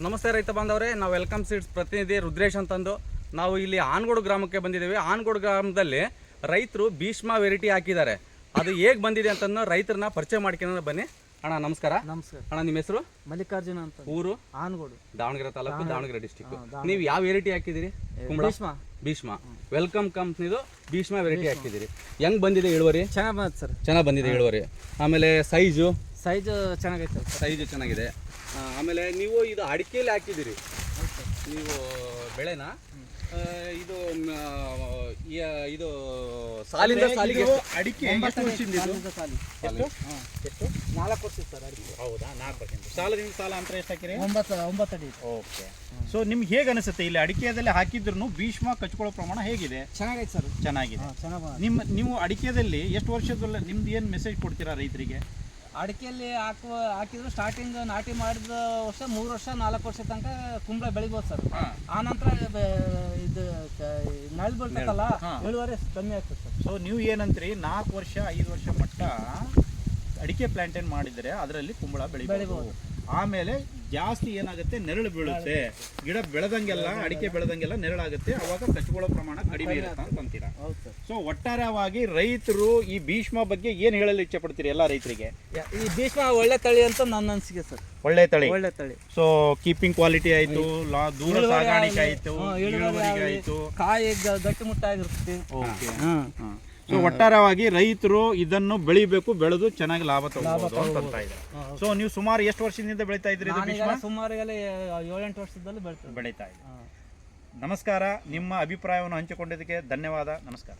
ನಮಸ್ತೆ ರೈತ ಬಾಂಧವರೇ, ನಾವು ವೆಲ್ಕಮ್ ಸೀಡ್ಸ್ ಪ್ರತಿನಿಧಿ ರುದ್ರೇಶ್ ಅಂತಂದು ನಾವು ಇಲ್ಲಿ ಆನಗೋಡು ಗ್ರಾಮಕ್ಕೆ ಬಂದಿದ್ದೇವೆ. ಆನಗೋಡು ಗ್ರಾಮದಲ್ಲಿ ರೈತರು ಭೀಷ್ಮ ವೆರೈಟಿ ಹಾಕಿದ್ದಾರೆ. ಅದು ಹೇಗೆ ಬಂದಿದೆ ಅಂತಂದು ರೈತರನ್ನ ಪರಿಚಯ ಮಾಡ್ಕೊಂಡು ಬನ್ನಿ. ಅಣ್ಣ ನಮಸ್ಕಾರ. ನಮಸ್ಕಾರ ಅಣ್ಣ, ನಿಮ್ಮ ಹೆಸರು? ಮಲ್ಲಿಕಾರ್ಜುನ ಅಂತ. ಊರು? ಆನಗೋಡು, ದಾವಣಗೆರೆ ತಾಲೂಕು, ದಾವಣಗೆರೆ ಡಿಸ್ಟಿಕ್. ನೀವು ಯಾವ ವೆರೈಟಿ ಹಾಕಿದ್ದೀರಿ? ಭೀಷ್ಮ ವೆಲ್ಕಮ್ ಕಂಪ್ನಿದು ಭೀಷ್ಮ ವೆರೈಟಿ ಹಾಕಿದ್ದೀರಿ. ಹೆಂಗ್ ಬಂದಿದೆ ಇಳುವರಿ? ಚೆನ್ನಾಗಿ ಬಂದ ಸರ್, ಚೆನ್ನಾಗಿ ಬಂದಿದೆ ಇಳುವರಿ. ಆಮೇಲೆ ಸೈಜು ಚೆನ್ನಾಗೈತೆ. ಸೈಜು ಚೆನ್ನಾಗಿದೆ. ಆಮೇಲೆ ನೀವು ಇದು ಅಡಿಕೆಯಲ್ಲಿ ಹಾಕಿದ್ದೀರಿ ನೀವು ಬೆಳೆನ. ಇದು ಇದು ಸಾಲಿಂದ ಸಾಲಿಗೆ ಅಡಿಕೆ ಎಷ್ಟು ವರ್ಷದಿಂದ ಎಷ್ಟು 4 ವರ್ಷ ಸರ್ ಅಡಿಕೆ. ಹೌದಾ? 4%. ಸಾಲದಿಂದ ಸಾಲ ಅಂತರ ಎಷ್ಟು ಹಾಕಿರಿ? 9 ಅಡಿ. ಓಕೆ. ಸೊ ನಿಮ್ಗೆ ಹೇಗೆ ಅನಿಸುತ್ತೆ ಇಲ್ಲಿ ಅಡಿಕೆಯಲ್ಲಿ ಹಾಕಿದ್ರು ಭೀಷ್ಮ ಕಚ್ಕೊಳ್ಳೋ ಪ್ರಮಾಣ ಹೇಗಿದೆ? ಚೆನ್ನಾಗೈತೆ ಸರ್, ಚೆನ್ನಾಗಿದೆ. ಚೆನ್ನಾಗಿ. ನೀವು ಅಡಿಕೆಯಲ್ಲಿ ಎಷ್ಟು ವರ್ಷದಲ್ಲ ನಿಮ್ದು ಏನು ಮೆಸೇಜ್ ಕೊಡ್ತೀರಾ ರೈತರಿಗೆ? ಅಡಿಕೆಯಲ್ಲಿ ಹಾಕಿದ್ರು ಸ್ಟಾರ್ಟಿಂಗ್ ನಾಟಿ ಮಾಡಿದ ವರ್ಷ 3 ವರ್ಷ 4 ವರ್ಷ ತನಕ ಕುಂಬಳ ಬೆಳಿಬೋದು ಸರ್. ಆ ನಂತರ ಇದು ನಳ್ಳಿ ಬೀಳ್ತಕ್ಕಲ್ಲ, ಇಳುವರಿ ಕಮ್ಮಿ ಆಗ್ತದೆ ಸರ್. ಸೊ ನೀವು ಏನಂತೀರಿ, 4 ವರ್ಷ 5 ವರ್ಷ ಮಟ್ಟ ಅಡಿಕೆ ಪ್ಲಾಂಟೇನ್ ಮಾಡಿದರೆ ಅದರಲ್ಲಿ ಕುಂಬಳ ಬೆಳಿಬೋದು. ಆಮೇಲೆ ಜಾಸ್ತಿ ಏನಾಗುತ್ತೆ, ನೆರಳು ಬೀಳುತ್ತೆ. ಗಿಡ ಬೆಳೆದಂಗೆಲ್ಲ, ಅಡಿಕೆ ಬೆಳೆದಂಗೆಲ್ಲ ನೆರಳಾಗುತ್ತೆ. ಅವಾಗ ಕಚ್ಕೊಳ್ಳೋ ಪ್ರಮಾಣ ಕಡಿಮೆ ಇರುತ್ತೆ ಅಂತ ಅಂತೀರಾ? ಸೊ ಒಟ್ಟಾರೆಯಾಗಿ ರೈತರು ಈ ಭೀಷ್ಮ ಬಗ್ಗೆ ಏನು ಹೇಳಲು ಇಚ್ಛೆ ಪಡ್ತೀರಿ ಎಲ್ಲ ರೈತರಿಗೆ? ಈ ಭೀಷ್ಮ ಒಳ್ಳೆ ತಳಿ ಅಂತ ನನ್ನ ಅನಿಸಿಕೆ ಸರ್. ಒಳ್ಳೆ ತಳಿ. ಸೊ ಕೀಪಿಂಗ್ ಕ್ವಾಲಿಟಿ ಆಯ್ತು, ದೂರ ಸಾಗಾಣಿಕೆ ಆಯ್ತು, ಇಳುವರಿಗೆ ಆಯ್ತು, ಕಾಯಿ ಗಟ್ಟಿಮುಟ್ಟಾಗಿರುತ್ತೆ. ಓಕೆ. ಸೊ ಒಟ್ಟಾರೆಯಾಗಿ ರೈತರು ಇದನ್ನು ಬೆಳಿಬೇಕು, ಬೆಳೆದು ಚೆನ್ನಾಗಿ ಲಾಭ ತಗೋಬಹುದು ಅಂತ ಇದ್ದಾರೆ. ಸೊ ನೀವು ಸುಮಾರು ಎಷ್ಟು ವರ್ಷದಿಂದ ಬೆಳೀತಾ ಇದ್ರಿ? ಸುಮಾರು 7-8 ವರ್ಷದಲ್ಲಿ ಬೆಳೀತಾ ಇದ್ದೀರಿ. ನಮಸ್ಕಾರ. ನಿಮ್ಮ ಅಭಿಪ್ರಾಯವನ್ನು ಹಂಚಿಕೊಂಡಿದ್ದಕ್ಕೆ ಧನ್ಯವಾದ. ನಮಸ್ಕಾರ.